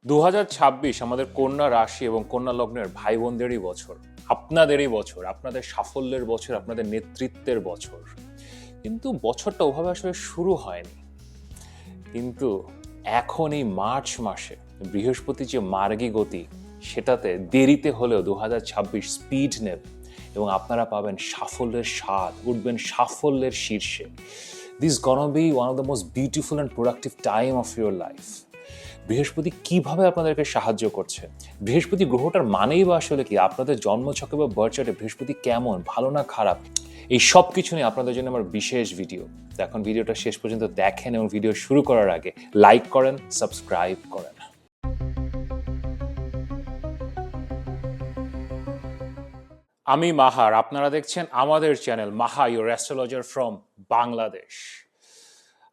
2026 আমাদের কন্যা রাশি এবং কন্যা লগ্নের ভাই বোনদেরই বছর, আপনাদেরই বছর, আপনাদের সাফল্যের বছর, আপনাদের নেতৃত্বের বছর। কিন্তু বছরটা ওভাবে আসলে শুরু হয়নি। কিন্তু এখন এই মার্চ মাসে বৃহস্পতি যে মার্গী গতি, সেটাতে দেরিতে হলেও 2026 স্পিড নেবে এবং আপনারা পাবেন সাফল্যের স্বাদ, উঠবেন সাফল্যের শীর্ষে। দিস গonna be one of the most beautiful and productive time of your life. বৃহস্পতি কিভাবে আপনাদেরকে সাহায্য করছে, বৃহস্পতি গ্রহটার মানেই বা আসলে কি, আপনাদের জন্মছকে বা বার্থ চার্টে বৃহস্পতি কেমন, ভালো না খারাপ, এই সব কিছু নিয়ে আপনাদের জন্য আমার বিশেষ ভিডিও। তো এখন ভিডিওটা শেষ পর্যন্ত দেখেন এবং ভিডিও শুরু করার আগে লাইক করেন, সাবস্ক্রাইব করেন। আমি মাহার, আপনারা দেখছেন আমাদের channel Maha, your astrologer from Bangladesh.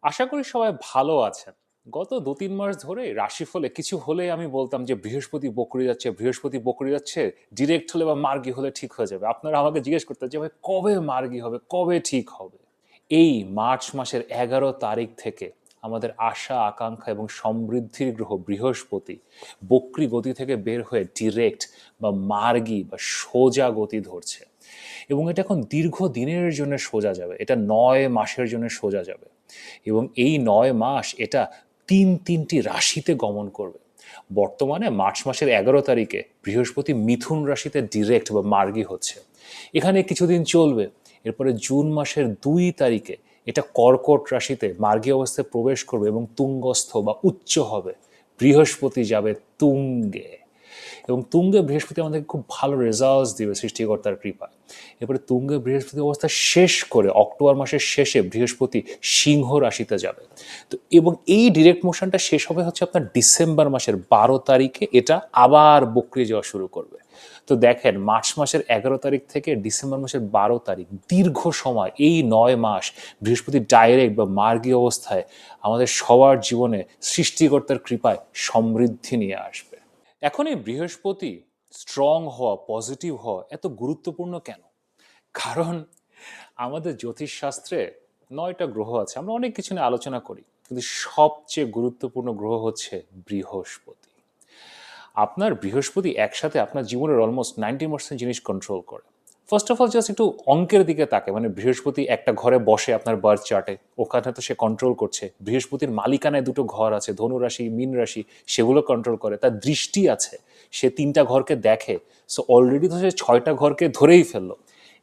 আশা করি সবাই ভালো আছেন। গত 2-3 মাস ধরে রাশিফলে কিছু হলে আমি বলতাম যে বৃহস্পতি বকরি যাচ্ছে, বৃহস্পতি বকরি যাচ্ছে, ডিরেক্ট হলে বা মার্গী হলে ঠিক হয়ে যাবে। আপনারা আমাকে জিজ্ঞেস করতেন যে ভাই কবে মার্গী হবে, কবে ঠিক হবে। এই মার্চ মাসের 11 তারিখ থেকে আমাদের আশা, আকাঙ্ক্ষা এবং সমৃদ্ধির গ্রহ বৃহস্পতি বক্রী গতি থেকে বের হয়ে ডিরেক্ট বা মার্গী বা সোজা গতি ধরছে। এবং এটা এখন দীর্ঘ দিনের জন্য সোজা যাবে, এটা 9 মাসের জন্য সোজা যাবে। এবং এই 9 মাস এটা তিনটি রাশিতে গমন করবে। বর্তমানে মার্চ মাসের 11 তারিখে বৃহস্পতি মিথুন রাশিতে ডিরেক্ট বা মার্গী হচ্ছে, এখানে কিছুদিন চলবে। এরপরে জুন মাসের 2 তারিখে এটা কর্কট রাশিতে মার্গী অবস্থায় প্রবেশ করবে এবং তুঙ্গস্থ বা উচ্চ হবে। বৃহস্পতি যাবে তুঙ্গে এবং তুঙ্গে বৃহস্পতি আমাদেরকে খুব ভালো রেজাল্টস দিবে সৃষ্টিকর্তার কৃপায়। এরপরে তুঙ্গে বৃহস্পতি অবস্থা শেষ করে অক্টোবর মাসের শেষে বৃহস্পতি সিংহ রাশিতে যাবে। তো এবং এই ডিরেক্ট মোশনটা শেষ হবে হচ্ছে আপনার ডিসেম্বর মাসের 12 তারিখে, এটা আবার বক্রি যাওয়া শুরু করবে। তো দেখেন, মার্চ মাসের 11 তারিখ থেকে ডিসেম্বর মাসের 12 তারিখ, দীর্ঘ সময়, এই 9 মাস বৃহস্পতি ডাইরেক্ট বা মার্গী অবস্থায় আমাদের সবার জীবনে সৃষ্টিকর্তার কৃপায় সমৃদ্ধি নিয়ে আসবে। এখন এই বৃহস্পতি স্ট্রং হওয়া, পজিটিভ হওয়া এত গুরুত্বপূর্ণ কেন? কারণ আমাদের জ্যোতিষশাস্ত্রে 9টা গ্রহ আছে, আমরা অনেক কিছু নিয়ে আলোচনা করি, কিন্তু সবচেয়ে গুরুত্বপূর্ণ গ্রহ হচ্ছে বৃহস্পতি। আপনার বৃহস্পতি একসাথে আপনার জীবনের অলমোস্ট 90% জিনিস কন্ট্রোল করে। ফার্স্ট অফ অল জাস্ট একটু অঙ্কের দিকে তাকে, মানে বৃহস্পতি একটা ঘরে বসে আপনার বার্থ চার্টে, ওখানে তো সে কন্ট্রোল করছে। বৃহস্পতির মালিকানায় 2টো ঘর আছে, ধনু রাশি, মীন রাশি, সেগুলো কন্ট্রোল করে। তার দৃষ্টি আছে, সে 3টা ঘরকে দেখে। সো অলরেডি তো সে 6টা ঘরকে ধরেই ফেললো।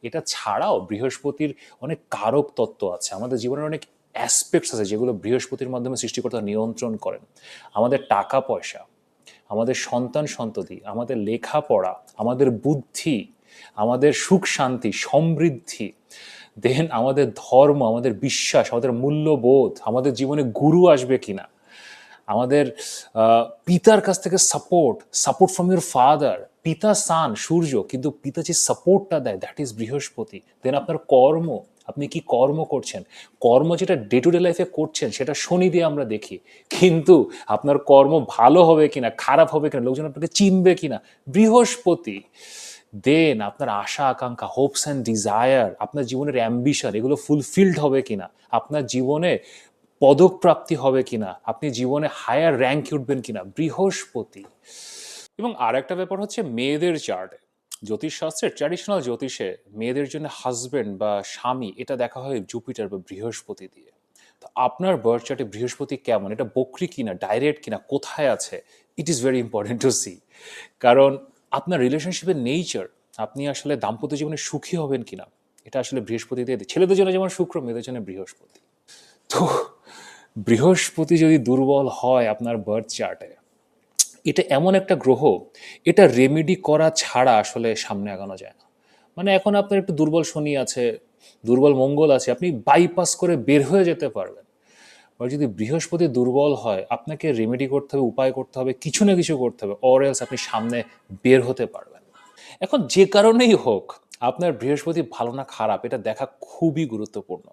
এটা ছাড়াও বৃহস্পতির অনেক কারক তত্ত্ব আছে, আমাদের জীবনের অনেক অ্যাসপেক্টস আছে যেগুলো বৃহস্পতির মাধ্যমে সৃষ্টিকর্তা নিয়ন্ত্রণ করেন। আমাদের টাকা পয়সা, আমাদের সন্তান সন্ততি, আমাদের লেখাপড়া, আমাদের বুদ্ধি, আমাদের সুখ শান্তি সমৃদ্ধি, দেন আমাদের ধর্ম, আমাদের বিশ্বাস, আমাদের মূল্যবোধ, আমাদের জীবনে গুরু আসবে কিনা, আমাদের পিতার কাছ থেকে সাপোর্ট ফ্রম ইউর ফাদার। পিতা সান সূর্য, কিন্তু পিতা যে সাপোর্টটা দেয় দ্যাট ইজ বৃহস্পতি। দেন আপনার কর্ম, আপনি কি কর্ম করছেন, কর্ম যেটা ডে টু ডে লাইফে করছেন সেটা শনি দিয়ে আমরা দেখি, কিন্তু আপনার কর্ম ভালো হবে কিনা, খারাপ হবে কিনা, লোকজন আপনাকে চিনবে কিনা, বৃহস্পতি। দেন আপনার আশা আকাঙ্ক্ষা, হোপস অ্যান্ড ডিজায়ার, আপনার জীবনের অ্যাম্বিশন, এগুলো ফুলফিলড হবে কিনা, আপনার জীবনে পদক প্রাপ্তি হবে কিনা, আপনি জীবনে হায়ার র্যাঙ্কে উঠবেন কিনা, বৃহস্পতি। এবং আর একটা ব্যাপার হচ্ছে মেয়েদের চার্টে, জ্যোতিষশাস্ত্রের ট্র্যাডিশনাল জ্যোতিষে মেয়েদের জন্য হাজবেন্ড বা স্বামী এটা দেখা হয় জুপিটার বা বৃহস্পতি দিয়ে। তো আপনার বার্থ চার্টে বৃহস্পতি কেমন, এটা বক্রি কিনা, ডাইরেক্ট কিনা, কোথায় আছে, it is very important to see. কারণ আপনার রিলেশনশিপের নেচার, আপনি আসলে দাম্পত্য জীবনে সুখী হবেন কিনা, এটা আসলে বৃহস্পতি দিয়ে। ছেলেদের জন্য যেমন শুক্র, মেয়েদের জন্য বৃহস্পতি। তো বৃহস্পতি যদি দুর্বল হয় আপনার বার্থ চার্টে, এটা এমন একটা গ্রহ, এটা রেমেডি করা ছাড়া আসলে সামনে আগানো যায় না। মানে এখন আপনার একটু দুর্বল শনি আছে, দুর্বল মঙ্গল আছে, আপনি বাইপাস করে বের হয়ে যেতে পারবেন। আর যদি বৃহস্পতি দুর্বল হয়, আপনাকে রেমেডি করতে হবে, উপায় করতে হবে, কিছু না কিছু করতে হবে, অর এলস আপনি সামনে বের হতে পারবেন না। এখন যে কারণেই হোক, আপনার বৃহস্পতি ভালো না খারাপ এটা দেখা খুবই গুরুত্বপূর্ণ।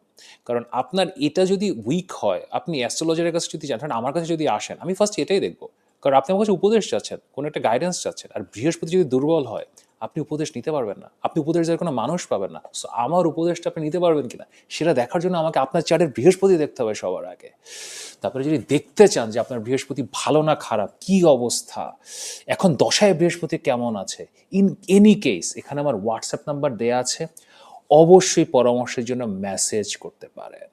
কারণ আপনার এটা যদি উইক হয়, আপনি অ্যাস্ট্রোলজারের কাছে যদি যান, আমার কাছে যদি আসেন, আমি ফার্স্ট এটাই দেখবো। কারণ আপনি আমার কাছে উপদেশ চাচ্ছেন, কোনো একটা গাইডেন্স চাচ্ছেন। আর বৃহস্পতি যদি দুর্বল হয়, আপনি উপদেশ নিতে পারবেন না, আপনি উপদেশ দেওয়ার কোনো মানুষ পাবেন না। সো আমার উপদেশটা আপনি নিতে পারবেন কিনা সেটা দেখার জন্য আমাকে আপনার চার্টের বৃহস্পতি দেখতে হবে সবার আগে। তারপরে যদি দেখতে চান যে আপনার বৃহস্পতি ভালো না খারাপ, কি অবস্থা, এখন দশায় বৃহস্পতি কেমন আছে, ইন এনি কেস এখানে আমার হোয়াটসঅ্যাপ নাম্বার দেয়া আছে, অবশ্যই পরামর্শের জন্য মেসেজ করতে পারেন।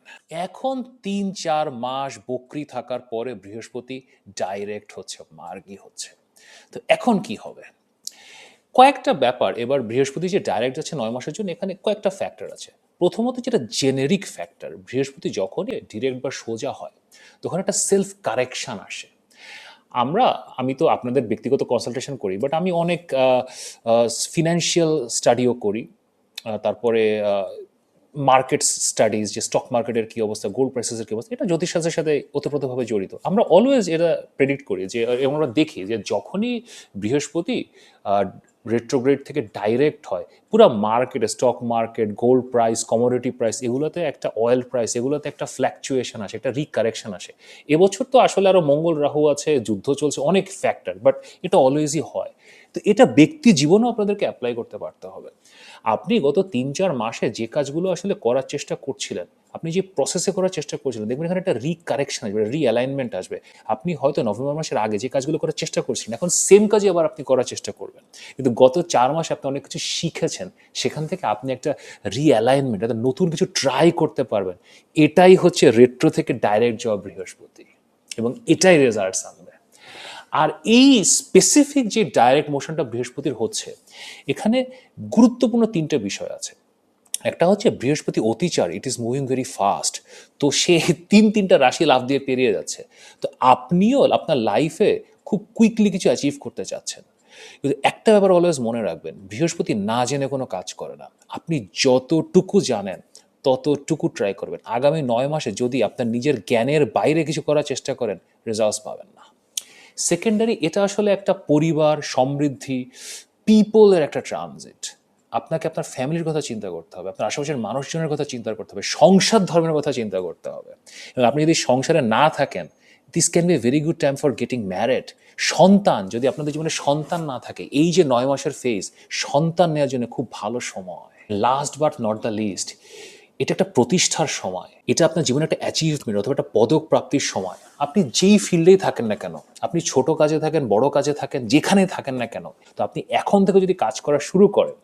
এখন ৩-৪ মাস বকরি থাকার পরে বৃহস্পতি ডাইরেক্ট হচ্ছে, মার্গী হচ্ছে। তো এখন কি হবে? কয়েকটা ব্যাপার, এবার বৃহস্পতি যে ডাইরেক্ট যাচ্ছে ৯ মাসের জন্য, এখানে কয়েকটা ফ্যাক্টর আছে। প্রথমত যেটা জেনেরিক ফ্যাক্টর, বৃহস্পতি যখনই ডিরেক্ট বা সোজা হয় তখন একটা সেলফ কারেকশন আসে। আমি তো আপনাদের ব্যক্তিগত কনসালটেশন করি, বাট আমি অনেক ফিনান্সিয়াল স্টাডিও করি। তারপরে মার্কেট স্টাডিজ, যে স্টক মার্কেটের কী অবস্থা, গোল্ড প্রাইসেসের কী অবস্থা, এটা জ্যোতিষশাস্ত্রের সাথে ওতপ্রোতভাবে জড়িত। আমরা অলওয়েজ এটা প্রেডিক্ট করি যে, এবং আমরা দেখি যে যখনই বৃহস্পতি রেট্রোগ্রেড থেকে ডাইরেক্ট হয়, পুরো মার্কেটে, stock market, gold price, commodity price, এগুলোতে একটা অয়েল প্রাইস, এগুলোতে একটা ফ্ল্যাকচুয়েশন আসে, একটা রিকারেকশন আসে। এবছর তো আসলে আরও মঙ্গল রাহু আছে, যুদ্ধ চলছে, অনেক ফ্যাক্টর, বাট এটা অলওয়েজই হয়। তো এটা ব্যক্তি জীবনেও আপনাদেরকে অ্যাপ্লাই করতে পারতে হবে। আপনি গত ৩-৪ মাসে যে কাজগুলো আসলে করার চেষ্টা করছিলেন, আপনি যে প্রসেসে করার চেষ্টা করছিলেন, দেখবেন এখানে একটা রিকারেকশন আসবে, রিঅ্যালাইনমেন্ট আসবে। আপনি হয়তো নভেম্বর মাসের আগে যে কাজগুলো করার চেষ্টা করছিলেন, এখন সেম কাজই আবার আপনি করার চেষ্টা করবেন। কিন্তু গত ৪ মাসে আপনি অনেক কিছু শিখেছেন, সেখান থেকে আপনি একটা রিঅ্যালাইনমেন্ট, একটা নতুন কিছু ট্রাই করতে পারবেন। এটাই হচ্ছে রেট্রো থেকে ডাইরেক্ট যাওয়া বৃহস্পতি, এবং এটাই রেজাল্টস আনবে। আর এই স্পেসিফিক যে ডাইরেক্ট মোশনটা বৃহস্পতির হচ্ছে, এখানে গুরুত্বপূর্ণ ৩টে বিষয় আছে। একটা হচ্ছে বৃহস্পতি অতিচার, it is moving very fast. তো সে তিনটা রাশি লাফ দিয়ে পেরিয়ে যাচ্ছে। তো আপনিও আপনার লাইফে খুব কুইকলি কিছু অ্যাচিভ করতে চাচ্ছেন। কিন্তু একটা ব্যাপার অলওয়েজ মনে রাখবেন, বৃহস্পতি না জেনে কোনো কাজ করে না। আপনি যতটুকু জানেন ততটুকু ট্রাই করবেন। আগামী ৯ মাসে যদি আপনার নিজের জ্ঞানের বাইরে কিছু করার চেষ্টা করেন, রেজাল্টস পাবেন না। সেকেন্ডারি, এটা আসলে একটা পরিবার, সমৃদ্ধি, পিপলের একটা ট্রানজিট। আপনাকে আপনার ফ্যামিলির কথা চিন্তা করতে হবে, আপনার আশেপাশের মানুষজনের কথা চিন্তা করতে হবে, সংসার ধর্মের কথা চিন্তা করতে হবে। এবং আপনি যদি সংসারে না থাকেন, this can B a very good time for getting married. সন্তান, যদি আপনাদের জীবনে সন্তান না থাকে, এই যে ৯ মাসের ফেজ, সন্তান নেওয়ার জন্য খুব ভালো সময়। Last but not the least, এটা একটা প্রতিষ্ঠার সময়, এটা আপনার জীবনে একটা অ্যাচিভমেন্ট অথবা একটা পদক প্রাপ্তির সময়। আপনি যেই ফিল্ডেই থাকেন না কেন, আপনি ছোট কাজে থাকেন, বড় কাজে থাকেন, যেখানে থাকেন না কেন, তো আপনি এখন থেকে যদি কাজ করা শুরু করেন,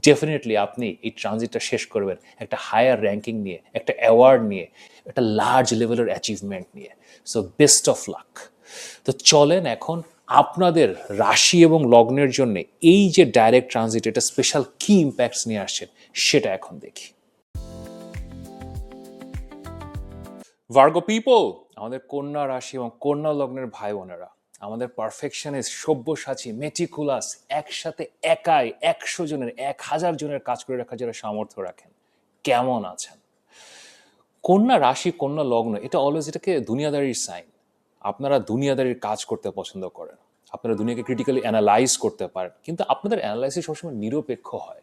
ডেফিনেটলি আপনি এই ট্রানজিটটা শেষ করবেন একটা হায়ার র্যাঙ্কিং নিয়ে, একটা অ্যাওয়ার্ড নিয়ে, একটা লার্জ লেভেলের অ্যাচিভমেন্ট নিয়ে। So best of lakh. তো চলেন এখন আপনাদের রাশি এবং লগ্নের জন্য এই যে ডাইরেক্ট ট্রানজিট, এটা স্পেশাল কি ইম্প্যাক্টস নিয়ে আসছেন সেটা এখন দেখি। ভার্গো পিপল, আমাদের কন্যা রাশি এবং কন্যা লগ্নের ভাই বোনেরা, আমাদের পারফেকশনিস্ট, সব্যসাচী, মেটিকুলাস, একসাথে একাই ১০০ জনের, ১০০০ জনের কাজ করে রাখার যারা সামর্থ্য রাখেন, কেমন আছেন? কন্যা রাশি, কন্যা লগ্ন, এটা অলওয়েজ, এটাকে দুনিয়াদারির সাইন। আপনারা দুনিয়াদারির কাজ করতে পছন্দ করেন, আপনারা দুনিয়াকে ক্রিটিক্যালি অ্যানালাইজ করতে পারেন, কিন্তু আপনাদের অ্যানালাইসিস সবসময় নিরপেক্ষ হয়।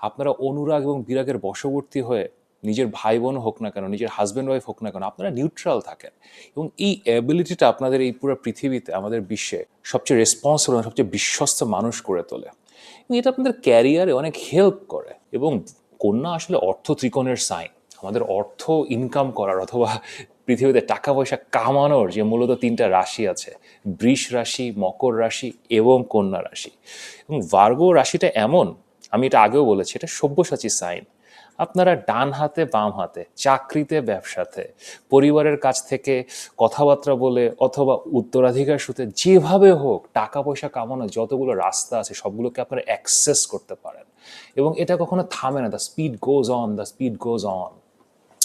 আপনারা অনুরাগ এবং বিরাগের বশবর্তী হয়ে, নিজের ভাই বোন হোক না কেন, নিজের হাজব্যান্ড ওয়াইফ হোক না কেন, আপনারা নিউট্রাল থাকেন। এবং এই অ্যাবিলিটিটা আপনাদের এই পুরো পৃথিবীতে, আমাদের বিশ্বে সবচেয়ে রেসপন্সিবল, সবচেয়ে বিশ্বস্ত মানুষ করে তোলে, এবং এটা আপনাদের ক্যারিয়ারে অনেক হেল্প করে। এবং কন্যা আসলে অর্থ ত্রিকোণের সাইন। আমাদের অর্থ ইনকাম করার অথবা পৃথিবীতে টাকা পয়সা কামানোর যে মূলত ৩টা রাশি আছে, বৃষ রাশি, মকর রাশি এবং কন্যা রাশি। এবং ভার্গো রাশিটা এমন, আমি এটা আগেও বলেছি, এটা সব্যসাচী সাইন। আপনারা ডান হাতে বাম হাতে, চাকরিতে, ব্যবসাতে, পরিবারের কাছ থেকে কথাবার্তা বলে অথবা উত্তরাধিকার সূত্রে, যেভাবে হোক টাকা পয়সা কামানোর যতগুলো রাস্তা আছে সবগুলোকে আপনারা অ্যাক্সেস করতে পারেন। এবং এটা কখনো থামে না, the speed goes on, the speed goes on.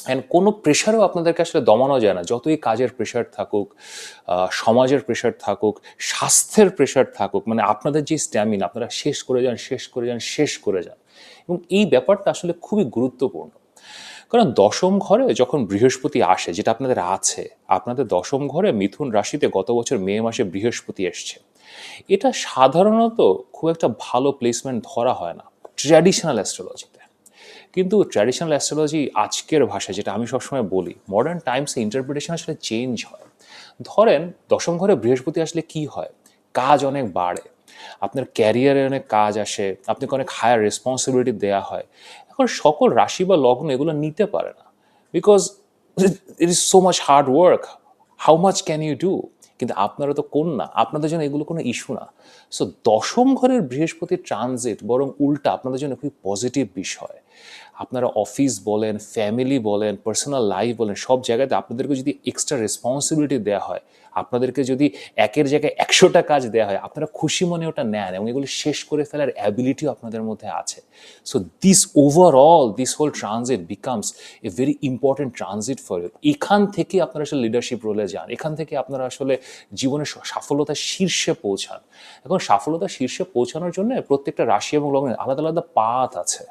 And কোনো প্রেশারও আপনাদেরকে আসলে দমানো যায় না, যতই কাজের প্রেশার থাকুক, সমাজের প্রেশার থাকুক, স্বাস্থ্যের প্রেশার থাকুক, মানে আপনাদের যে স্ট্যামিনা, আপনারা শেষ করে যান, শেষ করে যান, শেষ করে যান। এবং এই ব্যাপারটা আসলে খুবই গুরুত্বপূর্ণ, কারণ দশম ঘরে যখন বৃহস্পতি আসে, যেটা আপনাদের আছে, আপনাদের দশম ঘরে মিথুন রাশিতে গত বছর মে মাসে বৃহস্পতি এসছে। এটা সাধারণত খুব একটা ভালো প্লেসমেন্ট ধরা হয় না ট্র্যাডিশনাল অ্যাস্ট্রোলজিতে। কিন্তু ট্র্যাডিশনাল অ্যাস্ট্রোলজি আজকের ভাষায়, যেটা আমি সবসময় বলি, মডার্ন টাইমসে ইন্টারপ্রিটেশন আসলে চেঞ্জ হয়। ধরেন দশম ঘরে বৃহস্পতি আসলে কি হয়, কাজ অনেক বাড়ে, আপনার ক্যারিয়ারে অনেক কাজ আসে, আপনাকে অনেক হায়ার রেসপন্সিবিলিটি দেওয়া হয়। এখন সকল রাশি বা লগ্ন এগুলো নিতে পারে না, because it is so much hard work, how much can you do. কিন্তু আপনারা তো কন্যা, আপনাদের জন্য এগুলো কোনো ইস্যু না। সো দশম ঘরের বৃহস্পতির ট্রানজিট বরং উল্টা আপনাদের জন্য খুবই পজিটিভ বিষয়। আপনারা অফিস বলেন, ফ্যামিলি বলেন, পার্সোনাল লাইফ বলেন, সব জায়গাতে আপনাদেরকে যদি এক্সট্রা রেসপন্সিবিলিটি দেওয়া হয়, আপনাদেরকে যদি একের জায়গায় 100টা কাজ দেওয়া হয়, আপনারা খুশি মনে ওটা নেন এবং এগুলো শেষ করে ফেলার অ্যাবিলিটিও আপনাদের মধ্যে আছে। So this overall, this whole transit becomes a very important transit for you. এখান থেকে আপনারা আসলে লিডারশিপ রোলে যান, এখান থেকে আপনারা আসলে জীবনের সাফল্যতার শীর্ষে পৌঁছান। এখন সাফল্যতার শীর্ষে পৌঁছানোর জন্য প্রত্যেকটা রাশি এবং লগ্নের আলাদা আলাদা পাথ আছে।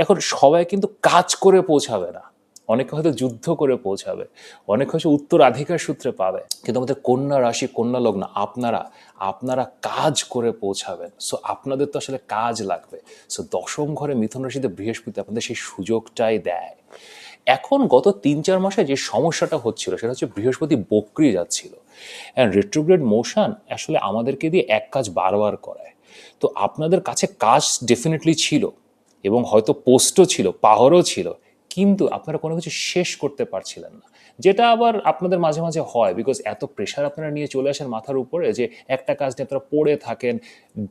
এখন সবাই কিন্তু কাজ করে পৌঁছাবে না, অনেকে হয়তো যুদ্ধ করে পৌঁছাবে, অনেকে হয়তো উত্তরাধিকার সূত্রে পাবে, কিন্তু আমাদের কন্যা রাশি, কন্যা লগ্ন, আপনারা কাজ করে পৌঁছাবেন। সো আপনাদের তো আসলে কাজ লাগবে। সো দশম ঘরে মিথুন রাশিতে বৃহস্পতি আপনাদের সেই সুযোগটাই দেয়। এখন গত 3-4 মাসে যে সমস্যাটা হচ্ছিল সেটা হচ্ছে বৃহস্পতি বক্রি যাচ্ছিল, অ্যান্ড রেট্রোগ্রেড মোশন আসলে আমাদেরকে দিয়ে এক কাজ বারবার করায়। তো আপনাদের কাছে কাজ ডেফিনেটলি ছিল এবং হয়তো পোস্টও ছিল, পাওয়ারও ছিল, কিন্তু আপনারা কোনো কিছু শেষ করতে পারছিলেন না, যেটা আবার আপনাদের মাঝে মাঝে হয়, বিকজ এত প্রেশার আপনারা নিয়ে চলে আসেন মাথার উপরে যে একটা কাজ নিয়ে আপনারা পড়ে থাকেন,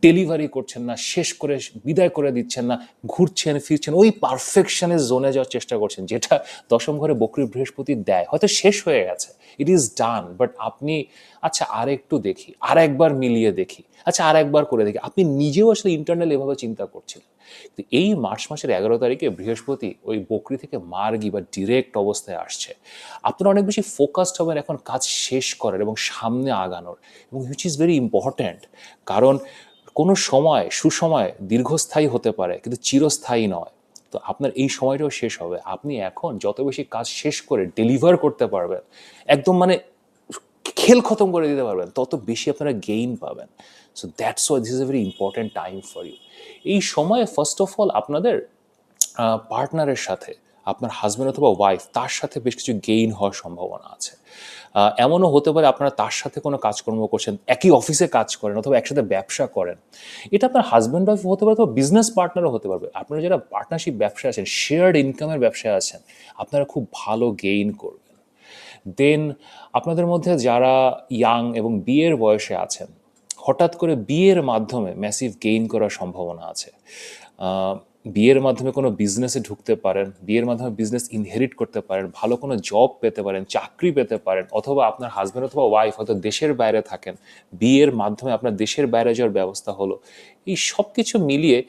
ডেলিভারি করছেন না, শেষ করে বিদায় করে দিচ্ছেন না, ঘুরছেন ফিরছেন, ওই পারফেকশনের জোনে যাওয়ার চেষ্টা করছেন, যেটা দশম ঘরে বক্রী বৃহস্পতি দেয়। হয়তো শেষ হয়ে গেছে, ইট ইজ ডান, বাট আপনি আচ্ছা আর একটু দেখি, আর একবার মিলিয়ে দেখি, আচ্ছা আর একবার করে দেখি, আপনি নিজেও আসলে ইন্টারনাল এভাবে চিন্তা করছিলেন। তো এই মার্চ মাসের 11 তারিখে বৃহস্পতি ওই বকরি থেকে মার্গী বা ডিরেক্ট অবস্থায় আসছে। আপনারা অনেক বেশি ফোকাসড হবেন এখন কাজ শেষ করার এবং সামনে আগানোর, এবং হুইচ ইজ ভেরি ইম্পর্ট্যান্ট। কারণ কোনো সময় সুসময় দীর্ঘস্থায়ী হতে পারে কিন্তু চিরস্থায়ী নয়। তো আপনার এই সময়টাও শেষ হবে, আপনি এখন যত বেশি কাজ শেষ করে ডেলিভার করতে পারবেন, একদম মানে খেল খতম করে দিতে পারবেন, তত বেশি আপনারা গেইন পাবেন। So that's why this is a very important time for you. এই সময়ে ফার্স্ট অফ অল আপনাদের পার্টনারের সাথে, আপনার হাজব্যান্ড অথবা ওয়াইফ, তার সাথে বেশ কিছু গেইন হওয়ার সম্ভাবনা আছে। এমনও হতে পারে আপনারা তার সাথে কোনো কাজকর্ম করছেন, একই অফিসে কাজ করেন অথবা একসাথে ব্যবসা করেন। এটা আপনার হাজব্যান্ড ওয়াইফ হতে পারে অথবা বিজনেস পার্টনারও হতে পারবে। আপনারা যারা পার্টনারশিপ ব্যবসায় আছেন, শেয়ার্ড ইনকামের ব্যবসায় আছেন, আপনারা খুব ভালো গেইন করবেন। দেন আপনাদের মধ্যে যারা ইয়াং এবং বিয়ের বয়সে আছেন, হঠাৎ করে বিয়ের মাধ্যমে ম্যাসিভ গেইন করার সম্ভাবনা আছে। বিয়ের মাধ্যমে কোনো বিজনেসে ঢুকতে পারেন, বিয়ের মাধ্যমে বিজনেস ইনহেরিট করতে পারেন, ভালো কোনো জব পেতে পারেন, চাকরি পেতে পারেন, অথবা আপনার হাজব্যান্ড অথবা ওয়াইফ হয়তো দেশের বাইরে থাকেন, বিয়ের মাধ্যমে আপনার দেশের বাইরে যাওয়ার ব্যবস্থা হলো। এই সব কিছু মিলিয়ে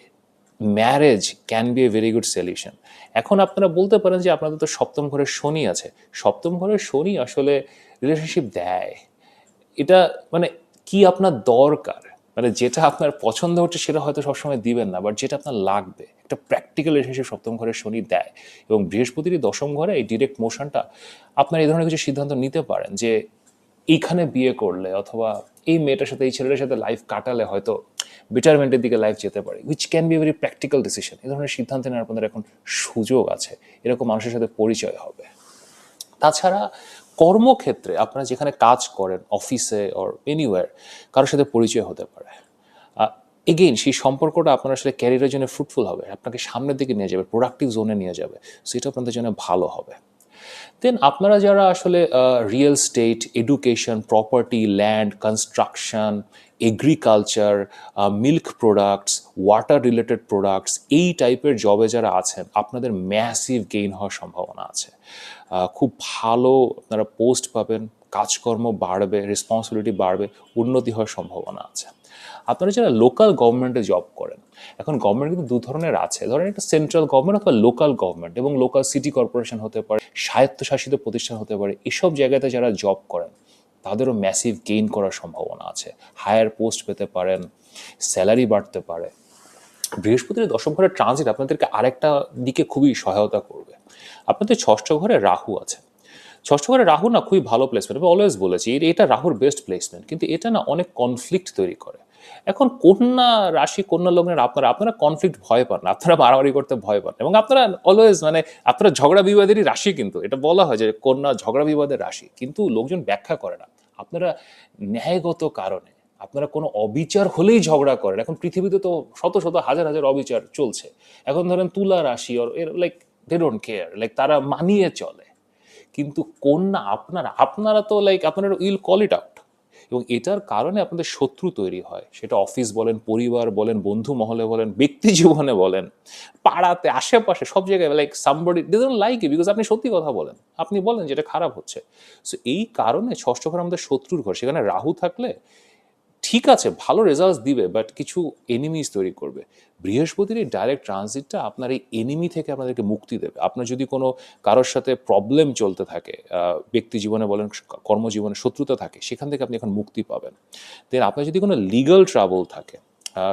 marriage can B a very good solution. এখন আপনারা বলতে পারেন যে আপনাদের তো সপ্তম ঘরের শনি আছে, সপ্তম ঘরের শনি আসলে রিলেশনশিপ দেয়, এটা মানে কি আপনার দরকার, মানে যেটা আপনার পছন্দ হচ্ছে সেটা হয়তো সবসময় দিবেন না, বাট যেটা আপনার লাগবে, একটা প্র্যাকটিক্যাল রিলেশনশিপ সপ্তম ঘরের শনি দেয়। এবং বৃহস্পতিরই দশম ঘরে এই ডিরেক্ট মোশনটা আপনার এই ধরনের কিছু সিদ্ধান্ত নিতে পারেন যে এইখানে বিয়ে করলে অথবা এই মেয়েটার সাথে, এই ছেলেটার সাথে লাইফ কাটালে হয়তো বেটারমেন্টের দিকে লাইফ যেতে পারে, which can be very practical decision. এই ধরনের সিদ্ধান্ত নেওয়ার আপনাদের এখন সুযোগ আছে, এরকম মানুষের সাথে পরিচয় হবে। তাছাড়া কর্মক্ষেত্রে আপনারা যেখানে কাজ করেন, অফিসে অর এনিওয়্যার, কারোর সাথে পরিচয় হতে পারে। এগেইন সেই সম্পর্কটা আপনার আসলে ক্যারিয়ারের জন্য ফ্রুটফুল হবে, আপনাকে সামনের দিকে নিয়ে যাবে, প্রোডাক্টিভ জোনে নিয়ে যাবে, সেটা আপনাদের জন্য ভালো হবে। দেন আপনারা যারা আসলে real estate, education, property, land, construction, agriculture, milk products, water related products, এই টাইপের জবে যারা আছেন, আপনাদের ম্যাসিভ গেইন হওয়ার সম্ভাবনা আছে। খুব ভালো আপনারা পোস্ট পাবেন, কাজকর্ম বাড়বে, রেসপন্সিবিলিটি বাড়বে, উন্নতি হওয়ার সম্ভাবনা আছে। আপনারা যারা লোকাল গভর্নমেন্টে জব করেন, এখন গভর্নমেন্ট কিন্তু দু ধরনের আছে, ধরেন একটা সেন্ট্রাল গভর্নমেন্ট অথবা লোকাল গভর্নমেন্ট, এবং লোকাল সিটি কর্পোরেশন হতে পারে, স্বায়ত্তশাসিত প্রতিষ্ঠান হতে পারে। এসব জায়গাতে যারা জব করেন তাদেরও ম্যাসিভ গেইন করার সম্ভাবনা আছে, হায়ার পোস্ট পেতে পারেন, স্যালারি বাড়তে পারে। বৃহস্পতির দশম ঘরের ট্রানজিট আপনাদেরকে আরেকটা দিকে খুবই সহায়তা করবে। আপনাদের ষষ্ঠ ঘরে রাহু আছে, ষষ্ঠ ঘরে রাহু না খুবই ভালো প্লেসমেন্ট, আমি অলওয়েজ বলেছি এটা রাহুর বেস্ট প্লেসমেন্ট, কিন্তু এটা না অনেক কনফ্লিক্ট তৈরি করে। এখন কন্যা রাশি, কন্যা লগ্নের আপনারা কনফ্লিক্ট ভয় পান, আপনারা মারামারি করতে ভয় পান, এবং আপনারা অলওয়েজ মানে আপনারা ঝগড়া বিবাদেরই রাশি, কিন্তু এটা বলা হয় যে কন্যা ঝগড়া বিবাদের রাশি, কিন্তু লোকজন ব্যাখ্যা করে না। আপনারা ন্যায়গত কারণে আপনারা কোনো অবিচার হলেই ঝগড়া করেন। এখন পৃথিবীতে তো শত শত হাজার হাজার অবিচার চলছে। এখন ধরেন তুলা রাশি এর like they don't care, like তারা মানিয়ে চলে। কিন্তু কন্যা আপনারা আপনারা তো লাইক আপনারা উইল কল ইট আউট, এবং এটার কারণে আপনাদের শত্রু তৈরি হয়। সেটা অফিস বলেন, পরিবার বলেন, বন্ধু মহলে বলেন, ব্যক্তি জীবনে বলেন, পাড়াতে, আশেপাশে, সব জায়গায় like somebody didn't like it because আপনি সত্যি কথা বলেন, আপনি বলেন যেটা খারাপ হচ্ছে। সো এই কারণে ষষ্ঠ ঘর আমাদের শত্রুর ঘর, সেখানে রাহু থাকলে ঠিক আছে ভালো রেজাল্টস দিবে, বাট কিছু এনিমিজ তৈরি করবে। বৃহস্পতির এই ডাইরেক্ট ট্রানজিটটা আপনার এই এনিমি থেকে আপনাদেরকে মুক্তি দেবে। আপনার যদি কোনো কারোর সাথে প্রবলেম চলতে থাকে, ব্যক্তি জীবনে বলেন, কর্মজীবনে শত্রুতা থাকে, সেখান থেকে আপনি এখন মুক্তি পাবেন। দেন আপনার যদি কোনো লিগাল ট্রাবল থাকে,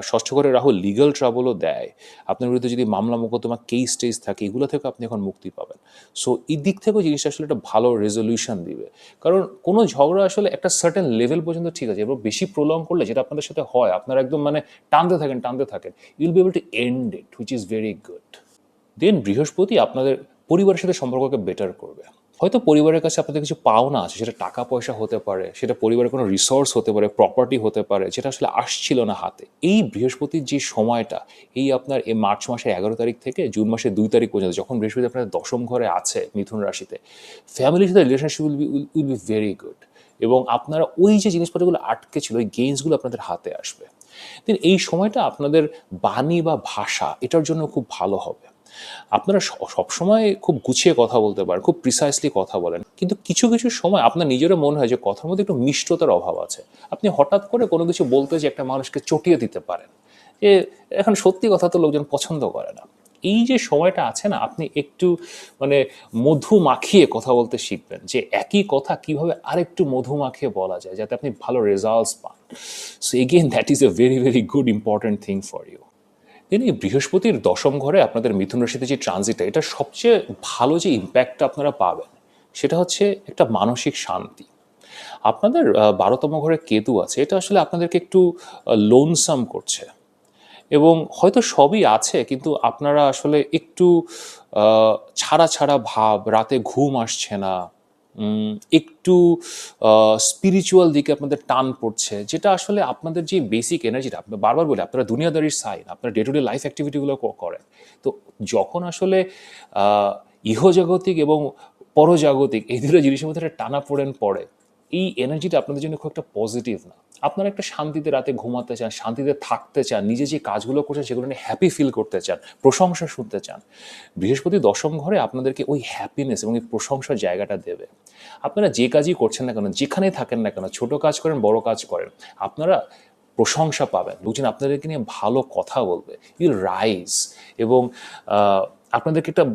ষষ্ঠ ঘরে রাহু লিগাল ট্রাবলও দেয়। আপনার বিরুদ্ধে যদি মামলা মোকদ্দমা কেস টেস থাকে, এগুলো থেকে আপনি এখন মুক্তি পাবেন। সো এই দিক থেকেও জিনিসটা আসলে একটা ভালো রেজলিউশন দিবে। কারণ কোনো ঝগড়া আসলে একটা সার্টেন লেভেল পর্যন্ত ঠিক আছে, এবার বেশি প্রলং করলে, যেটা আপনাদের সাথে হয়, আপনারা একদম মানে টানতে থাকেন, you'll be able to end it, which is very good. Then বৃহস্পতি আপনাদের পরিবারের সাথে সম্পর্ককে বেটার করবে। হয়তো পরিবারের কাছে আপনাদের কিছু পাওনা আছে, সেটা টাকা পয়সা হতে পারে, সেটা পরিবারের কোনো রিসোর্স হতে পারে, প্রপার্টি হতে পারে, যেটা আসলে আসছিল না হাতে। এই বৃহস্পতির যে সময়টা, এই আপনার এই মার্চ মাসের 11 তারিখ থেকে জুন মাসের 2 তারিখ পর্যন্ত, যখন বৃহস্পতি আপনার দশম ঘরে আছে মিথুন রাশিতে, ফ্যামিলির সাথে relationship will be very good, এবং আপনারা ওই যে জিনিসপত্রগুলো আটকে ছিল, ওই গেইনসগুলো আপনাদের হাতে আসবে। দেন এই সময়টা আপনাদের বাণী বা ভাষা, এটার জন্য খুব ভালো হবে। আপনারা সবসময় খুব গুছিয়ে কথা বলতে পারেন, খুব প্রিসাইসলি কথা বলেন, কিন্তু কিছু কিছু সময় আপনার নিজেরও মনে হয় যে কথার মধ্যে একটু মিষ্টতার অভাব আছে। আপনি হঠাৎ করে কোনো কিছু বলতে যে একটা মানুষকে চটিয়ে দিতে পারেন, যে এখন সত্যি কথা তো লোকজন পছন্দ করে না। এই যে সময়টা আছে না, আপনি একটু মানে মধু মাখিয়ে কথা বলতে শিখবেন, যে একই কথা কিভাবে আরেকটু মধু মাখিয়ে বলা যায় যাতে আপনি ভালো রেজাল্টস পান। So again that is a very very good important thing for you. Then এই বৃহস্পতির দশম ঘরে আপনাদের মিথুন রাশিতে যে ট্রানজিটটা, এটা সবচেয়ে ভালো যে ইম্প্যাক্টটা আপনারা পাবেন, সেটা হচ্ছে একটা মানসিক শান্তি। আপনাদের 12তম ঘরে কেতু আছে, এটা আসলে আপনাদেরকে একটু লোনসাম করছে, এবং হয়তো সবই আছে, কিন্তু আপনারা আসলে একটু ছাড়া ছাড়া ভাব, রাতে ঘুম আসছে না, একটু স্পিরিচুয়াল দিকে আপনাদের টান পড়ছে, যেটা আসলে আপনাদের যে বেসিক এনার্জিটা, আপনি বারবার বলে আপনারা দুনিয়াদারির সাইন, আপনারা ডে টু ডে লাইফ অ্যাক্টিভিটিগুলো করেন। তো যখন আসলে ইহজাগতিক এবং পরজাগতিক এই দুটো জিনিসের মধ্যে একটা টানাপোড়েন পড়ে, এই এনার্জিটা আপনাদের জন্য খুব একটা পজিটিভ না। আপনারা একটা শান্তিতে রাতে ঘুমাতে চান, শান্তিতে থাকতে চান, নিজে যে কাজগুলো করছেন সেগুলো নিয়ে হ্যাপি ফিল করতে চান, প্রশংসা শুনতে চান। বৃহস্পতি দশম ঘরে আপনাদেরকে ওই হ্যাপিনেস এবং এই প্রশংসার জায়গাটা দেবে। আপনারা যে কাজই করছেন না কেন, যেখানেই থাকেন না কেন, ছোট কাজ করেন, বড় কাজ করেন, আপনারা প্রশংসা পাবেন, লোকজন আপনাদেরকে নিয়ে ভালো কথা বলবে, ইউল রাইজ, এবং আপনাদেরকে একটা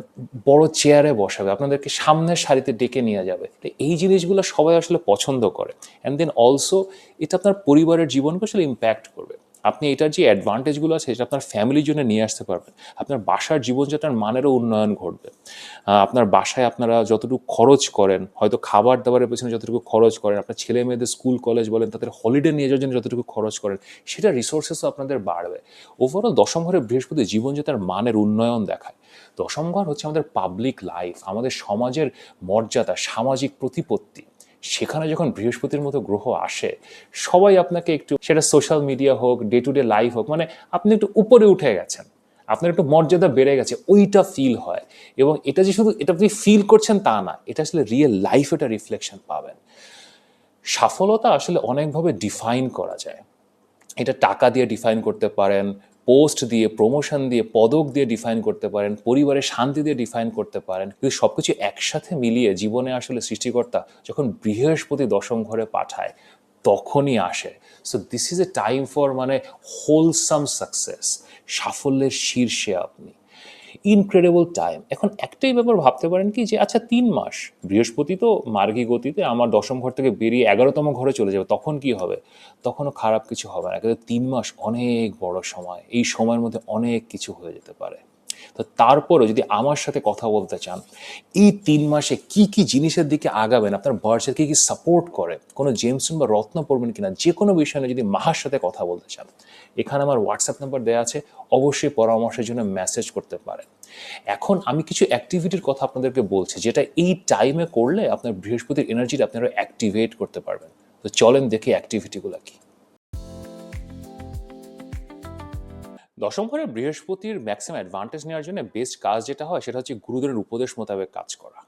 বড় চেয়ারে বসাবে, আপনাদেরকে সামনের সারিতে ডেকে নিয়ে যাবে। এই জিনিসগুলো সবাই আসলে পছন্দ করে। অ্যান্ড দেন অলসো এটা আপনার পরিবারের জীবনকে আসলে ইম্প্যাক্ট করবে। আপনি এটার যে অ্যাডভান্টেজগুলো আছে সেটা আপনার ফ্যামিলির জন্য নিয়ে আসতে পারবেন। আপনার বাসার জীবনযাত্রার মানেরও উন্নয়ন ঘটবে। আপনার বাসায় আপনারা যতটুকু খরচ করেন, হয়তো খাবার দাবারের পেছনে যতটুকু খরচ করেন, আপনার ছেলে মেয়েদের স্কুল কলেজ বলেন, তাদের হলিডে নিয়ে যাওয়ার জন্য যতটুকু খরচ করেন, সেটা রিসোর্সেসও আপনাদের বাড়বে। ওভারঅল দশম ঘরে বৃহস্পতি জীবনযাত্রার মানের উন্নয়ন দেখায়। দশম ঘর হচ্ছে আমাদের পাবলিক লাইফ, আমাদের সমাজের মর্যাদা, সামাজিক প্রতিপত্তি। সেখানে যখন বৃহস্পতির মতো গ্রহ আসে, সবাই আপনাকে একটু, সেটা সোশ্যাল মিডিয়া হোক, ডে টু ডে লাইফ হোক, মানে আপনি একটু উপরে উঠে গেছেন, আপনার একটু মর্যাদা বেড়ে গেছে, ওইটা ফিল হয়। এবং এটা যে শুধু এটা আপনি ফিল করছেন তা না, এটা আসলে রিয়েল লাইফ, এটা রিফ্লেকশন পাবেন। সফলতা আসলে অনেকভাবে ডিফাইন করা যায়। এটা টাকা দিয়ে ডিফাইন করতে পারেন, পোস্ট দিয়ে, প্রমোশন দিয়ে, পদক দিয়ে ডিফাইন করতে পারেন, পরিবারের শান্তি দিয়ে ডিফাইন করতে পারেন, কিন্তু সব কিছু একসাথে মিলিয়ে জীবনে আসলে সৃষ্টিকর্তা যখন বৃহস্পতি দশম ঘরে পাঠায়, তখনই আসে। So this is A time for মানে হোলসাম সাকসেস, সাফল্যের শীর্ষে আপনি, ইনক্রেডিবল টাইম। এখন একটাই ব্যাপার ভাবতে পারেন কি, যে আচ্ছা 3 মাস বৃহস্পতি তো মার্গী গতিতে আমার দশম ঘর থেকে বেরিয়ে 11তম ঘরে চলে যাবে, তখন কি হবে? তখনও খারাপ কিছু হবে না, কিন্তু 3 মাস অনেক বড় সময়, এই সময়ের মধ্যে অনেক কিছু হয়ে যেতে পারে। তো তারপরে যদি আমার সাথে কথা বলতে চান, এই 3 মাসে কি কি জিনিসের দিকে আগাবেন, আপনার বার্সের কি কি সাপোর্ট করে, কোনো জেমসন বা রত্ন পড়বেন কিনা, যে কোনো বিষয় নিয়ে যদি মাহার সাথে কথা বলতে চান, এখানে আমার হোয়াটসঅ্যাপ নাম্বার দেওয়া আছে, অবশ্যই পরামর্শের জন্য মেসেজ করতে পারেন। এখন আমি কিছু অ্যাক্টিভিটির কথা আপনাদেরকে বলছি, যেটা এই টাইমে করলে আপনার বৃহস্পতির এনার্জিটা আপনারা অ্যাক্টিভেট করতে পারবেন। তো চলেন দেখি অ্যাক্টিভিটিগুলো কি। দশম ঘরে বৃহস্পতির ম্যাক্সিমাম অ্যাডভান্টেজ নেওয়ার জন্য বেস্ট কাজ যেটা হয় সেটা হচ্ছে গুরুদেবের উপদেশ মোতাবেক কাজ করা।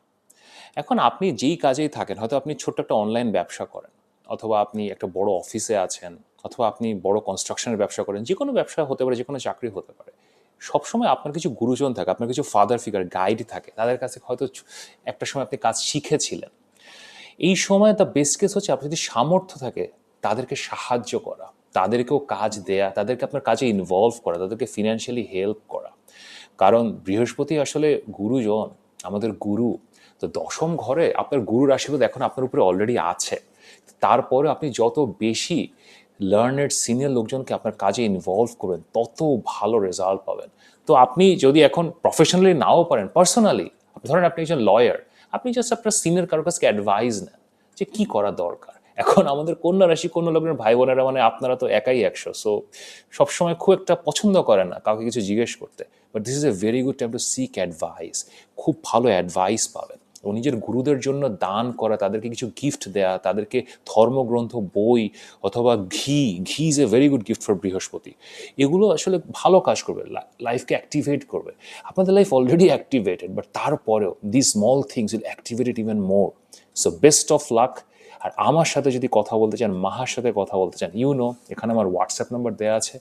এখন আপনি যেই কাজেই থাকেন, হয়তো আপনি ছোট্ট একটা অনলাইন ব্যবসা করেন, অথবা আপনি একটা বড় অফিসে আছেন, অথবা আপনি বড় কনস্ট্রাকশনের ব্যবসা করেন, যে কোনো ব্যবসা হতে পারে, যে কোনো চাকরি হতে পারে, সবসময় আপনার কিছু গুরুজন থাকে, আপনার কিছু ফাদার ফিগার গাইড থাকে, তাদের কাছে হয়তো একটা সময় আপনি কাজ শিখেছিলেন। এই সময় দ্য বেস্ট কেস হচ্ছে আপনার যদি সামর্থ্য থাকে তাদেরকে সাহায্য করা, তাদেরকেও কাজ দেয়া, তাদেরকে আপনার কাজে ইনভলভ করা, তাদেরকে ফিনান্সিয়ালি হেল্প করা। কারণ বৃহস্পতি আসলে গুরুজন, আমাদের গুরু। তো দশম ঘরে আপনার গুরুর আশীর্বাদ এখন আপনার উপরে অলরেডি আছে। তারপরে আপনি যত বেশি লার্নেড সিনিয়র লোকজনকে আপনার কাজে ইনভলভ করবেন তত ভালো রেজাল্ট পাবেন। তো আপনি যদি এখন প্রফেশনালি নাও পারেন, পার্সোনালি ধরেন আপনি একজন লয়ার, আপনি জাস্ট আপনার সিনিয়র কারোর কাছে অ্যাডভাইস নেন যে কি করা দরকার। এখন আমাদের কন্যা রাশি, কন্যা লগ্নের ভাই বোনেরা মানে আপনারা তো একাই 100, সো সবসময় খুব একটা পছন্দ করে না কাউকে কিছু জিজ্ঞেস করতে। But this is a very good time to seek advice. খুব ভালো অ্যাডভাইস পাবেন। ও নিজের গুরুদের জন্য দান করা, তাদেরকে কিছু গিফট দেয়া, তাদেরকে ধর্মগ্রন্থ, বই অথবা ঘি, ঘি is a very good gift for বৃহস্পতি। এগুলো আসলে ভালো কাজ করবে, লাইফকে অ্যাক্টিভেট করবে। আপনাদের লাইফ অলরেডি অ্যাক্টিভেটেড, বাট তারপরেও the small things will activate it even more. So best of luck. আর আমার সাথে যদি কথা বলতে চান, মাহার সাথে কথা বলতে চান, এখানে আমার হোয়াটসঅ্যাপ নাম্বার দেওয়া আছে,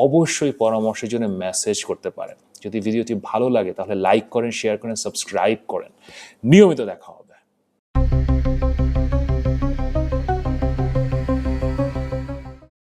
অবশ্যই পরামর্শের জন্য মেসেজ করতে পারেন। যদি ভিডিওটি ভালো লাগে তাহলে লাইক করেন, শেয়ার করেন, সাবস্ক্রাইব করেন। নিয়মিত দেখা হবে।